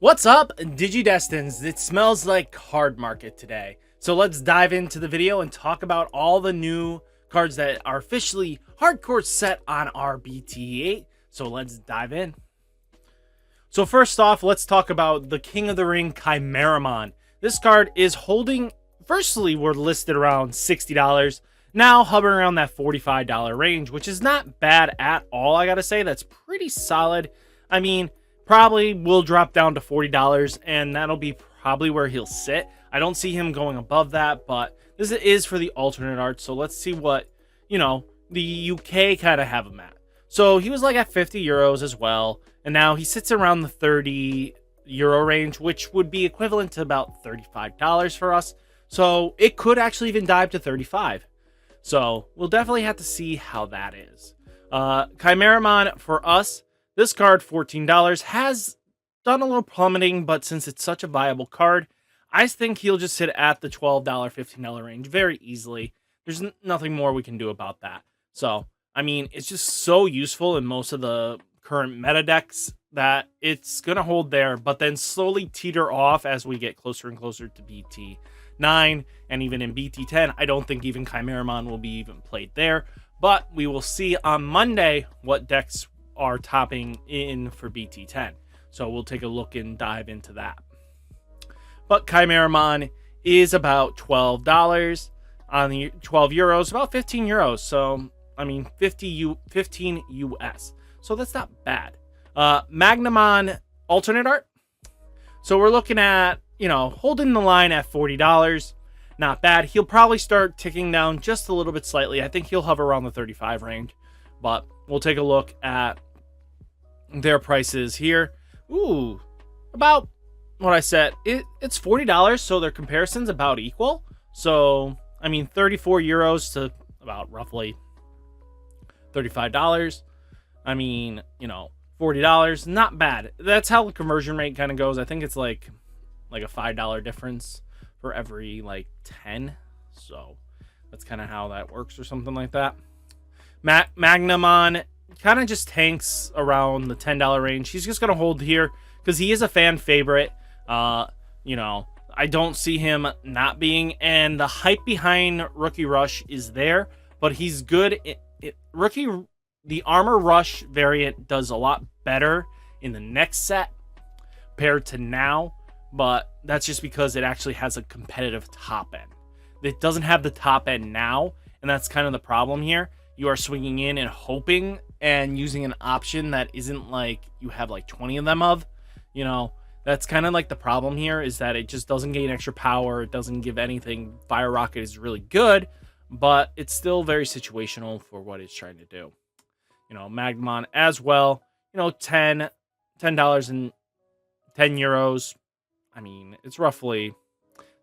What's up, Digidestins? It smells like card market today. So let's dive into the video and talk about all the new cards that are officially hardcore set on our Bt-08. So let's dive in. So first off, let's talk about the King of the Ring Chimeraman. This card is holding, firstly, we're listed around $60. Now hovering around that $45 range, which is not bad at all, I gotta say. That's pretty solid. I mean, probably will drop down to $40, and that'll be probably where he'll sit. I don't see him going above that, but this is for the alternate art, so let's see what, the UK kind of have him at. So he was like at 50 euros as well, and now he sits around the 30 euro range, which would be equivalent to about $35 for us. So it could actually even dive to 35. So we'll definitely have to see how that is. Chimeraman for us, this card, $14, has done a little plummeting, but since it's such a viable card, I think he'll just sit at the $12, $15 range very easily. There's nothing more we can do about that. So, I mean, it's just so useful in most of the current meta decks that it's going to hold there, but then slowly teeter off as we get closer and closer to BT9, and even in BT10, I don't think even Chimeraman will be even played there, but we will see on Monday what decks are topping in for BT10. So we'll take a look and dive into that. But Chimeraman is about $12 on the 12 euros, about 15 euros. So, I mean, 15 US. So that's not bad. Magnum alternate art. So we're looking at, holding the line at $40. Not bad. He'll probably start ticking down just a little bit slightly. I think he'll hover around the 35 range. But we'll take a look at their prices here. Ooh, about what I said. It's $40, so their comparison's about equal. So, I mean, 34 euros to about roughly $35. I mean, $40, not bad. That's how the conversion rate kind of goes. I think it's like a $5 difference for every 10. So that's kind of how that works or something like that. Magnum kind of just tanks around the $10 range. He's just going to hold here because he is a fan favorite. I don't see him not being, and the hype behind Rookie Rush is there, but he's good. The Armor Rush variant does a lot better in the next set compared to now, but that's just because it actually has a competitive top end. It doesn't have the top end now, and that's kind of the problem here. You are swinging in and hoping and using an option that isn't like you have 20 of them of. That's kind of like the problem here, is that it just doesn't gain extra power. It doesn't give anything. Fire Rocket is really good, but it's still very situational for what it's trying to do. Magnum as well, $10 and 10 euros. I mean, it's roughly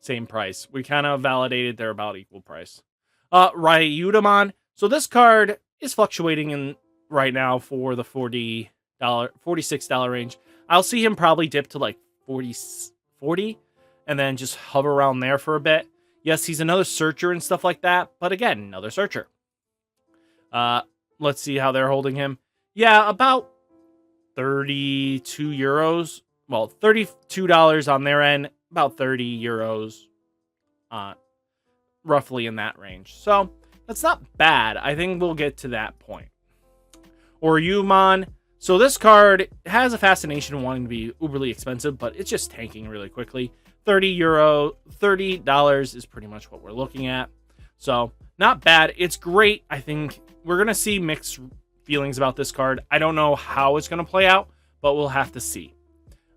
same price. We kind of validated they're about equal price. Udemon. So this card is fluctuating in right now for the $46 range. I'll see him probably dip to 40 and then just hover around there for a bit. Yes, he's another searcher and stuff like that, but again, another searcher. Let's see how they're holding him. Yeah, about 32 euros. Well, $32 on their end, about 30 euros, roughly in that range. So that's not bad. I think we'll get to that point. Or Udemon. So this card has a fascination wanting to be uberly expensive, but it's just tanking really quickly. $30 is pretty much what we're looking at. So not bad. It's great. I think we're going to see mixed feelings about this card. I don't know how it's going to play out, but we'll have to see.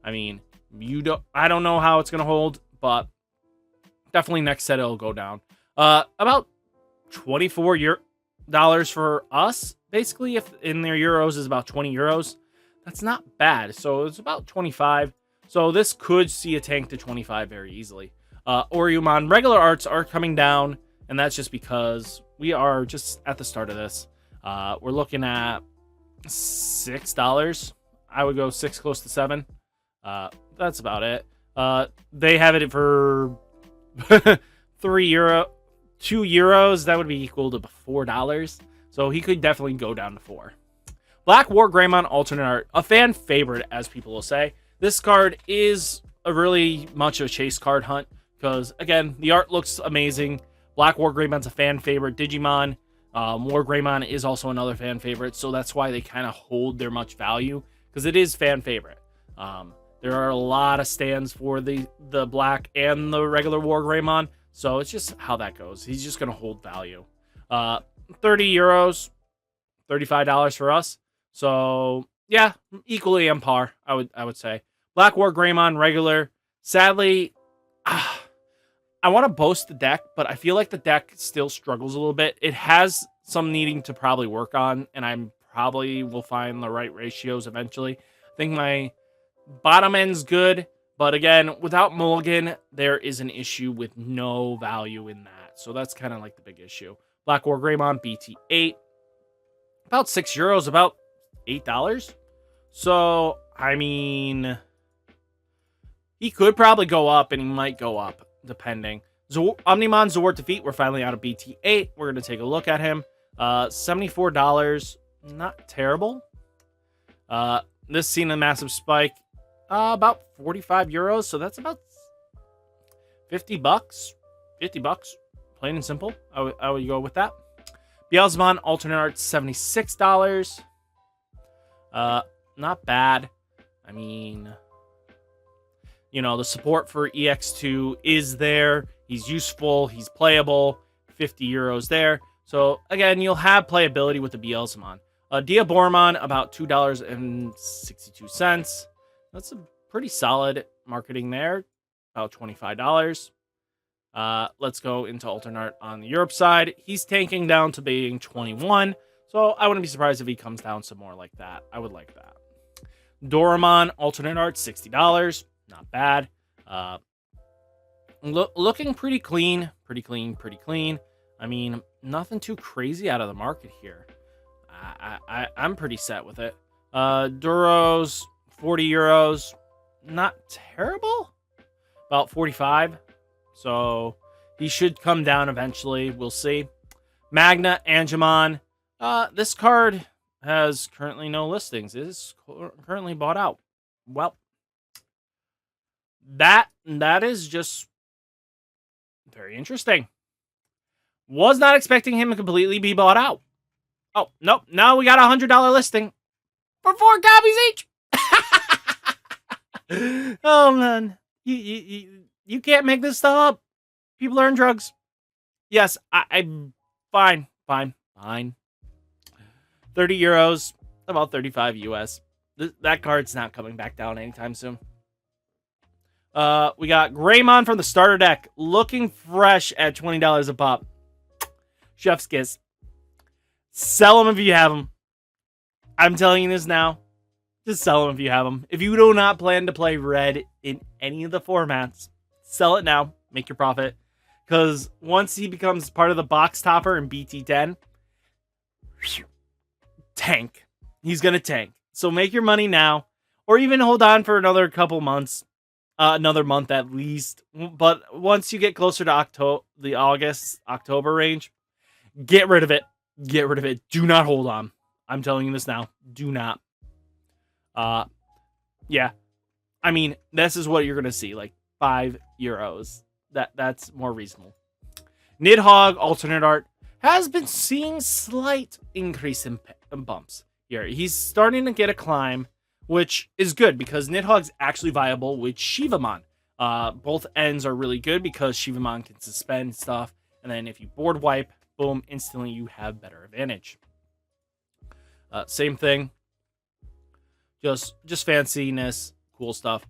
I mean, I don't know how it's going to hold, but definitely next set it'll go down. About $24 for us, basically. If in their euros is about 20 euros, that's not bad. So it's about 25. So this could see a tank to 25 very easily. Udemon regular arts are coming down, and that's just because we are just at the start of this. We're looking at $6. I would go 6 close to 7. That's about it. They have it for €3, €2. That would be equal to $4. So he could definitely go down to 4. Black War Greymon alternate art, a fan favorite, as people will say. This card is a really much a chase card hunt because, again, the art looks amazing. Black War Greymon's a fan favorite Digimon. War Greymon is also another fan favorite, so that's why they kind of hold their much value, because it is fan favorite. There are a lot of stands for the black and the regular War Greymon, so it's just how that goes. He's just going to hold value. 30 euros, $35 for us. So yeah, equally on par, I would say. Black War Greymon regular. Sadly, I want to boast the deck, but I feel like the deck still struggles a little bit. It has some needing to probably work on, and I probably will find the right ratios eventually. I think my bottom end's good, but again, without Mulligan, there is an issue with no value in that. So that's kind of like the big issue. Black War Greymon, Bt-08. About 6 euros, about $8. So, I mean, he could probably go up, and he might go up, depending. Omniman Zawart Defeat, we're finally out of Bt-08. We're going to take a look at him. $74, not terrible. This seen a massive spike. About 45 euros, so that's about 50 bucks. 50 bucks, plain and simple. I would go with that. Beelzebub alternate art, $76. Not bad. I mean, you know, the support for EX2 is there. He's useful. He's playable. 50 euros there. So, again, you'll have playability with the Beelzebub. Diaboromon, about $2.62. That's a pretty solid marketing there. About $25. Let's go into alternate art on the Europe side. He's tanking down to being 21. So, I wouldn't be surprised if he comes down some more like that. I would like that. Doremon, alternate art, $60. Not bad. Looking pretty clean. Pretty clean. I mean, nothing too crazy out of the market here. I'm pretty set with it. Duros, 40 euros. Not terrible. About 45. So, he should come down eventually. We'll see. Magna, Angemon. This card has currently no listings. It is currently bought out. Well, that is just very interesting. Was not expecting him to completely be bought out. Oh, nope. Now we got a $100 listing for 4 copies each. Oh, man. You can't make this stuff up. People are on drugs. Yes, I'm fine. 30 euros, about 35 US. That card's not coming back down anytime soon. We got Greymon from the starter deck, looking fresh at $20 a pop. Chef's kiss. Sell them if you have them. I'm telling you this now. Just sell them if you have them. If you do not plan to play red in any of the formats, sell it now. Make your profit. Because once he becomes part of the box topper in BT10, tank. He's going to tank. So make your money now. Or even hold on for another couple months. Another month at least. But once you get closer to the October range, get rid of it. Get rid of it. Do not hold on. I'm telling you this now. Do not. Yeah. I mean, this is what you're going to see. Like 5 euros. That's more reasonable. Nidhogg, alternate art, has been seeing slight increase in bumps here. He's starting to get a climb, which is good because Nidhogg's actually viable with Shivamon. Both ends are really good because Shivamon can suspend stuff. And then if you board wipe, boom, instantly you have better advantage. Same thing. Just fanciness, cool stuff.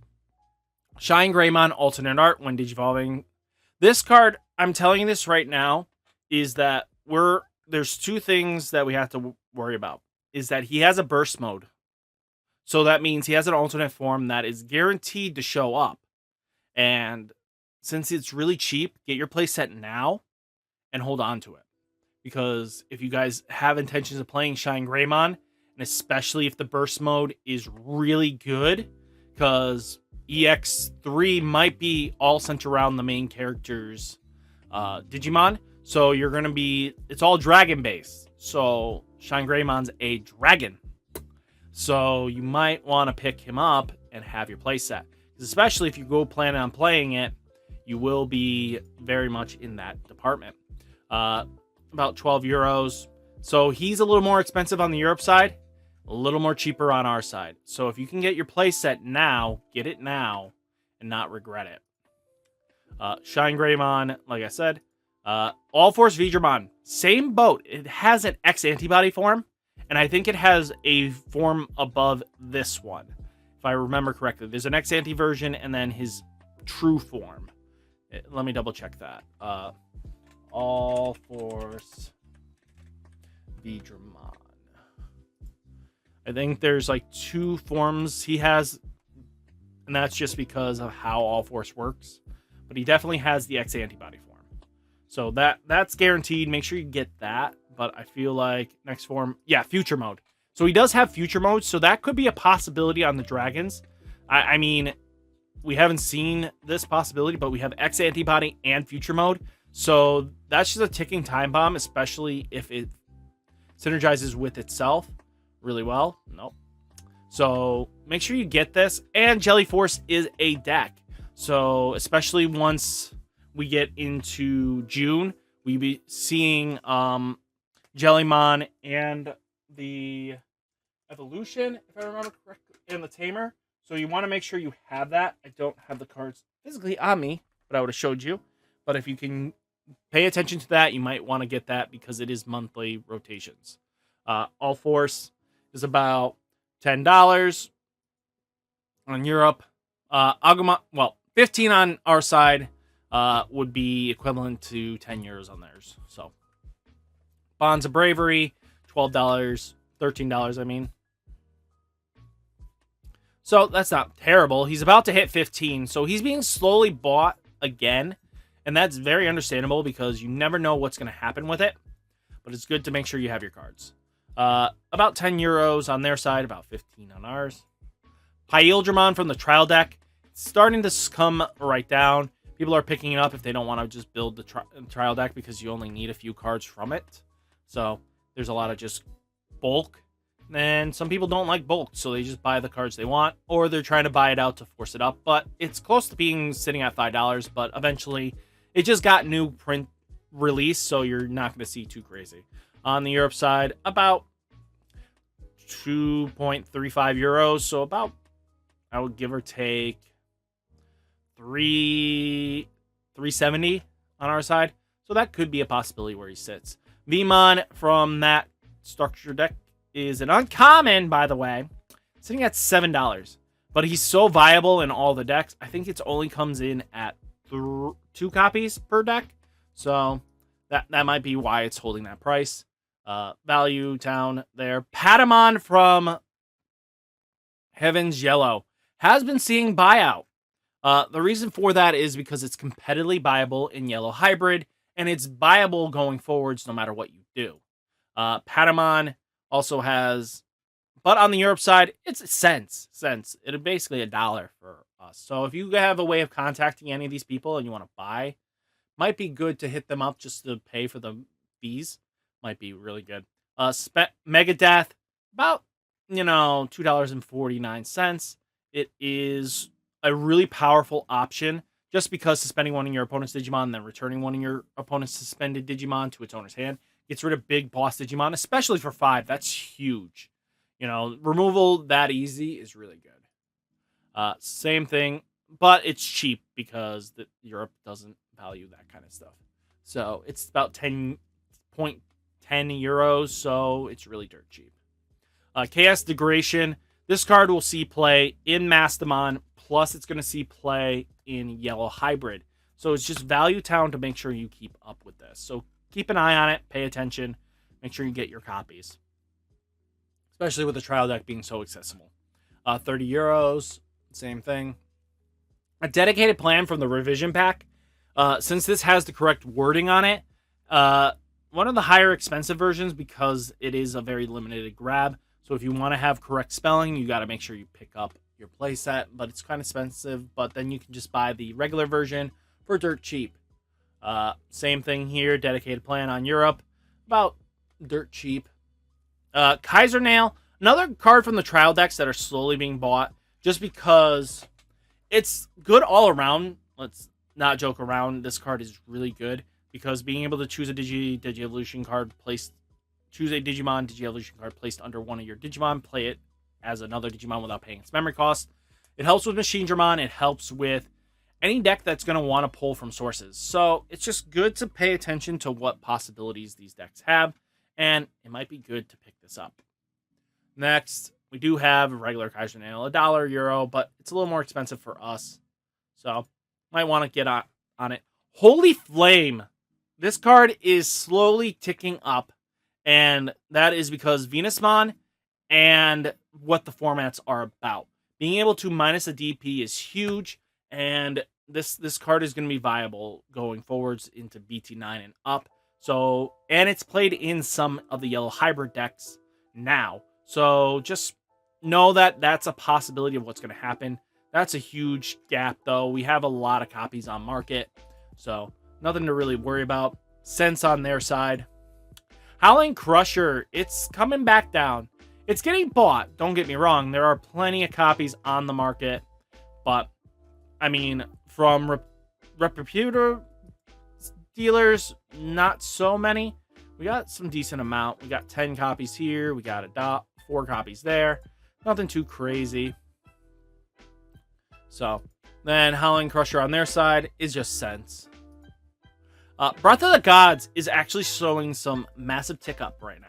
Shine Greymon, alternate art when digivolving. This card, I'm telling you this right now, is that there's 2 things that we have to worry about. Is that he has a burst mode. So that means he has an alternate form that is guaranteed to show up. And since it's really cheap, get your playset now and hold on to it. Because if you guys have intentions of playing Shine Greymon, and especially if the burst mode is really good, because EX3 might be all centered around the main character's Digimon. So you're going to be... It's all dragon based. So Shine Greymon's a dragon. So you might want to pick him up and have your play set. Especially if you go plan on playing it, you will be very much in that department. About 12 euros. So he's a little more expensive on the Europe side, a little more cheaper on our side. So if you can get your play set now, get it now and not regret it. Shine Greymon, like I said. All Force Digimon, same boat. It has an X antibody form, and I think it has a form above this one, if I remember correctly. There's an X anti version and then his true form. Let me double check that. All Force Digimon. I think there's like 2 forms he has, and that's just because of how All Force works. But he definitely has the X antibody form. So that's guaranteed. Make sure you get that. But I feel like next form, yeah, future mode. So he does have future mode, so that could be a possibility on the dragons. I mean, we haven't seen this possibility, but we have X antibody and future mode. So that's just a ticking time bomb, especially if it synergizes with itself really well. Nope. So make sure you get this. And Jelly Force is a deck. So especially once we get into June, we'll be seeing Jellymon and the Evolution, if I remember correctly, and the Tamer. So you want to make sure you have that. I don't have the cards physically on me, but I would have showed you. But if you can pay attention to that, you might want to get that because it is monthly rotations. All Force is about $10 on Europe. Agumon, well, 15 on our side would be equivalent to 10 euros on theirs. So Bonds of Bravery, $12, $13, I mean. So that's not terrible. He's about to hit 15, so he's being slowly bought again, and that's very understandable because you never know what's going to happen with it, but it's good to make sure you have your cards. About 10 euros on their side, about 15 on ours. Paella German from the trial deck. It's starting to come right down. People are picking it up if they don't want to just build the trial deck because you only need a few cards from it. So there's a lot of just bulk. And some people don't like bulk, so they just buy the cards they want, or they're trying to buy it out to force it up. But it's close to being sitting at $5, but eventually it just got new print release, so you're not going to see too crazy. On the Europe side, about 2.35 euros, so about, I would give or take 370 on our side. So that could be a possibility where he sits. Vmon from that structure deck is an uncommon, by the way, sitting at $7. But he's so viable in all the decks. I think it only comes in at 2 copies per deck. So that might be why it's holding that price. Value Town there. Patamon from Heaven's Yellow has been seeing buyout. The reason for that is because it's competitively buyable in Yellow Hybrid, and it's buyable going forwards no matter what you do. Patamon also has, but on the Europe side, it's cents. It's basically $1 for us. So if you have a way of contacting any of these people and you want to buy, might be good to hit them up just to pay for the fees. Might be really good. Megadeth, about, $2.49. It is a really powerful option just because suspending one of your opponent's Digimon and then returning one of your opponent's suspended Digimon to its owner's hand gets rid of big boss Digimon, especially for 5. That's huge. Removal that easy is really good. Same thing, but it's cheap because Europe doesn't value that kind of stuff. So it's about 10 euros, so it's really dirt cheap. KS Degration. This card will see play in Mastamon, plus it's going to see play in Yellow Hybrid. So it's just Value Town to make sure you keep up with this. So keep an eye on it, pay attention, make sure you get your copies. Especially with the trial deck being so accessible. 30 euros, same thing. A dedicated plan from the revision pack. Since this has the correct wording on it, one of the higher expensive versions because it is a very limited grab. So if you want to have correct spelling, you got to make sure you pick up your playset, but it's kind of expensive, but then you can just buy the regular version for dirt cheap. Same thing here, dedicated plan on Europe, about dirt cheap. Kaiser Nail, another card from the trial decks that are slowly being bought just because it's good all around. Let's not joke around. This card is really good because being able to choose a Digi-Evolution card placed, choose a Digimon Digi-Evolution card placed under one of your Digimon, play it as another Digimon without paying its memory cost. It helps with Machine Dramon. It helps with any deck that's going to want to pull from sources. So it's just good to pay attention to what possibilities these decks have, and it might be good to pick this up. Next, we do have a regular Kaiser Nail, $1 euro, but it's a little more expensive for us. So might want to get on it. Holy Flame! This card is slowly ticking up, and that is because Venusmon and what the formats are about. Being able to minus a DP is huge, and this card is going to be viable going forwards into BT9 and up. So, and it's played in some of the yellow hybrid decks now. So just know that that's a possibility of what's going to happen. That's a huge gap, though. We have a lot of copies on market, so nothing to really worry about. Sense on their side. Howling Crusher, it's coming back down. It's getting bought, don't get me wrong. There are plenty of copies on the market, but I mean, from reputable dealers, not so many. We got some decent amount. We got 10 copies here. We got 4 copies there. Nothing too crazy. So then Howling Crusher on their side is just Sense. Breath of the Gods is actually showing some massive tick up right now.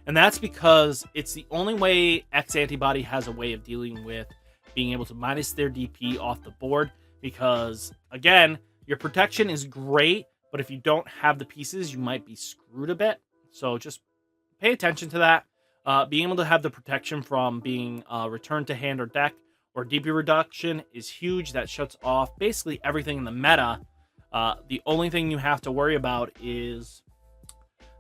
And that's because it's the only way X Antibody has a way of dealing with being able to minus their DP off the board. Because, again, your protection is great, but if you don't have the pieces, you might be screwed a bit. So just pay attention to that. Being able to have the protection from being returned to hand or deck or DP reduction is huge. That shuts off basically everything in the meta. The only thing you have to worry about is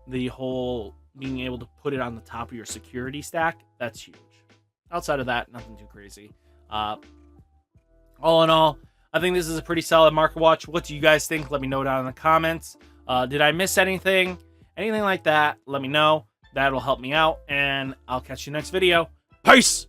the whole being able to put it on the top of your security stack. That's huge. Outside of that, nothing too crazy. All in all, I think this is a pretty solid market watch. What do you guys think? Let me know down in the comments. Did I miss anything? Anything like that, let me know. That'll help me out, and I'll catch you next video. Peace!